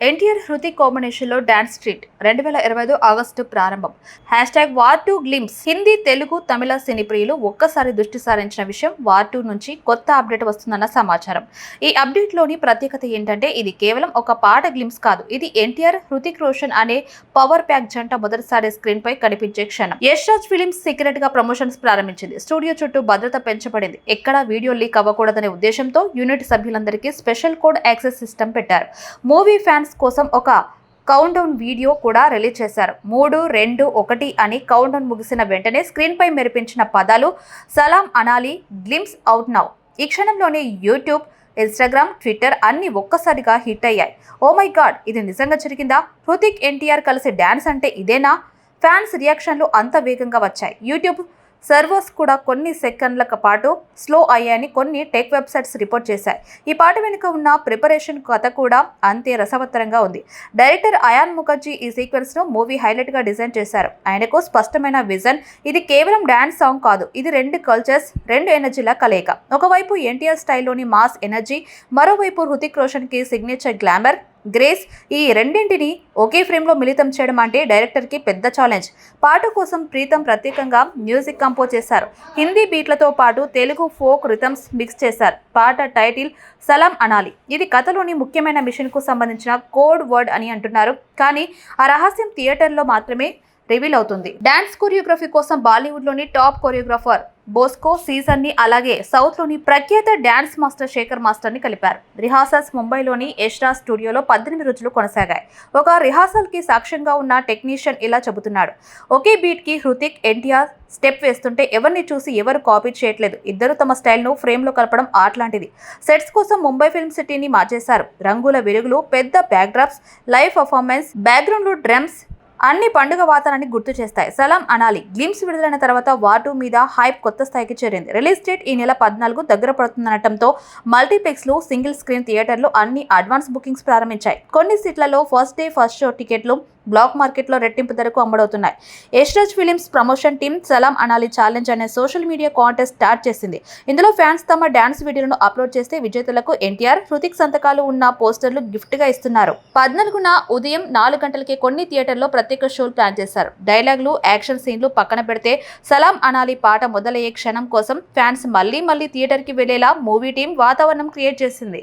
NTR Hrithik combination లో dance street 2025 August ప్రారంభం. #వార్2 glimpse. Hindi, Telugu, తమిళ సినీ ప్రియులు ఒక్కసారి దృష్టి సారించిన విషయం వార్2 నుంచి కొత్త అప్డేట్ వస్తుందన్న సమాచారం. ఈ అప్డేట్ లోని ప్రత్యేకత ఏంటంటే ఇది కేవలం ఒక పాట గ్లిమ్స్ కాదు. ఇది ఎన్టీఆర్, హృతిక్ రోషన్ అనే పవర్ ప్యాక్ జంట మొదటిసారి స్క్రీన్ పై కనిపించే క్షణం. యష్ రాజ్ ఫిలిమ్స్ సీక్రెట్ గా ప్రమోషన్స్ ప్రారంభించింది. స్టూడియో చుట్టూ భద్రత పెంచబడింది. ఎక్కడా వీడియో లీక్ అవ్వకూడదనే ఉద్దేశంతో యూనిట్ సభ్యులందరికీ స్పెషల్ కోడ్ యాక్సెస్ సిస్టమ్ పెట్టారు. మూవీ ఫ్యాన్స్ కోసం ఒక కౌంట్ డౌన్ వీడియో కూడా రిలీజ్ చేశారు. 3, 2, 1 అని కౌంట్ డౌన్ ముగిసిన వెంటనే స్క్రీన్ పై మెరిపించిన పదాలు సలాం అనాలి, గ్లిమ్స్ అవుట్ నౌ. ఈ క్షణంలోనే యూట్యూబ్, ఇన్స్టాగ్రామ్, ట్విట్టర్ అన్ని ఒక్కసారిగా హిట్ అయ్యాయి. ఓ మై గాడ్, ఇది నిజంగా జరిగిందా? హృతిక్, ఎన్టీఆర్ కలిసి డాన్స్ అంటే ఇదేనా? ఫ్యాన్స్ రియాక్షన్లు అంత వేగంగా వచ్చాయి. యూట్యూబ్ సర్వర్స్ కూడా కొన్ని సెకండ్ల పాటు స్లో అయ్యాయని కొన్ని టెక్ వెబ్సైట్స్ రిపోర్ట్ చేశాయి. ఈ పాట వెనుక ఉన్న ప్రిపరేషన్ కథ కూడా అంతే రసవత్తరంగా ఉంది. డైరెక్టర్ అయాన్ ముఖర్జీ ఈ సీక్వెన్స్ ను మూవీ హైలైట్ గా డిజైన్ చేశారు. ఆయనకు స్పష్టమైన విజన్. ఇది కేవలం డాన్స్ సాంగ్ కాదు, ఇది 2 కల్చర్స్, 2 ఎనర్జీల కలయిక. ఒకవైపు ఎన్టీఆర్ స్టైల్లోని మాస్ ఎనర్జీ, మరోవైపు హృతిక్ రోషన్ కి సిగ్నేచర్ గ్లామర్, గ్రేస్. ఈ రెండింటిని ఒకే ఫ్రేమ్లో మిళితం చేయడం అంటే డైరెక్టర్కి పెద్ద ఛాలెంజ్. పాట కోసం ప్రీతం ప్రత్యేకంగా మ్యూజిక్ కంపోజ్ చేశారు. హిందీ బీట్లతో పాటు తెలుగు ఫోక్ రిథమ్స్ మిక్స్ చేశారు. పాట టైటిల్ సలాం అనాలి. ఇది కథలోని ముఖ్యమైన మిషన్కు సంబంధించిన కోడ్ వర్డ్ అని అంటున్నారు. కానీ ఆ రహస్యం థియేటర్లో మాత్రమే రివీల్ అవుతుంది. డాన్స్ కొరియోగ్రఫీ కోసం బాలీవుడ్లోని టాప్ కొరియోగ్రాఫర్ బోస్కో సీజన్ ని, అలాగే సౌత్ లోని ప్రఖ్యాత డాన్స్ మాస్టర్ శేఖర్ మాస్టర్ ని కలిపారు. రిహార్సల్స్ ముంబైలోని యష్ రాజ్ స్టూడియోలో 18 రోజులు కొనసాగాయి. ఒక రిహార్సల్ కి సాక్ష్యంగా ఉన్న టెక్నీషియన్ ఇలా చెబుతున్నాడు: ఒకే బీట్ కి హృతిక్, ఎన్టీఆర్ స్టెప్ వేస్తుంటే ఎవరిని చూసి ఎవరు కాపీ చేయట్లేదు. ఇద్దరు తమ స్టైల్ ను ఫ్రేమ్ లో కలపడం ఆర్ట్ లాంటిది. సెట్స్ కోసం ముంబై ఫిల్మ్ సిటీని మార్చేశారు. రంగుల వెలుగులు, పెద్ద back drops, live performance, background లో డ్రమ్స్ అన్ని పండుగ వాతావరణాన్ని గుర్తు చేస్తాయి. సలాం అనాలి గ్లిమ్స్ విడుదలైన తర్వాత వార్2 మీద హైప్ కొత్త స్థాయికి చేరింది. రిలీజ్ డేట్ ఈ నెల 14 దగ్గర పడుతుందనటంతో మల్టీప్లెక్స్లు, సింగిల్ స్క్రీన్ థియేటర్లు అన్ని అడ్వాన్స్ బుకింగ్స్ ప్రారంభించాయి. కొన్ని సీట్లలో ఫస్ట్ డే ఫస్ట్ షో టికెట్లు బ్లాక్ మార్కెట్లో రెట్టింపు ధరకు అమ్ముడవుతున్నాయి. Yash Raj films promotion team సలాం అనాలి ఛాలెంజ్ అనే సోషల్ మీడియా కాంటెస్ట్ స్టార్ట్ చేసింది. ఇందులో ఫ్యాన్స్ తమ డాన్స్ వీడియోలను అప్లోడ్ చేస్తే విజేతలకు ఎన్టీఆర్, హృతిక్ సంతకాలు ఉన్న పోస్టర్లు గిఫ్ట్ గా ఇస్తున్నారు. 14న ఉదయం 4 గంటలకే కొన్ని థియేటర్లో ప్రత్యేక షోలు ప్లాన్ చేశారు. డైలాగులు, యాక్షన్ సీన్లు పక్కన పెడితే సలాం అనాలి పాట మొదలయ్యే క్షణం కోసం ఫ్యాన్స్ మళ్లీ థియేటర్ కి వెళ్లేలా మూవీ టీం వాతావరణం క్రియేట్ చేసింది.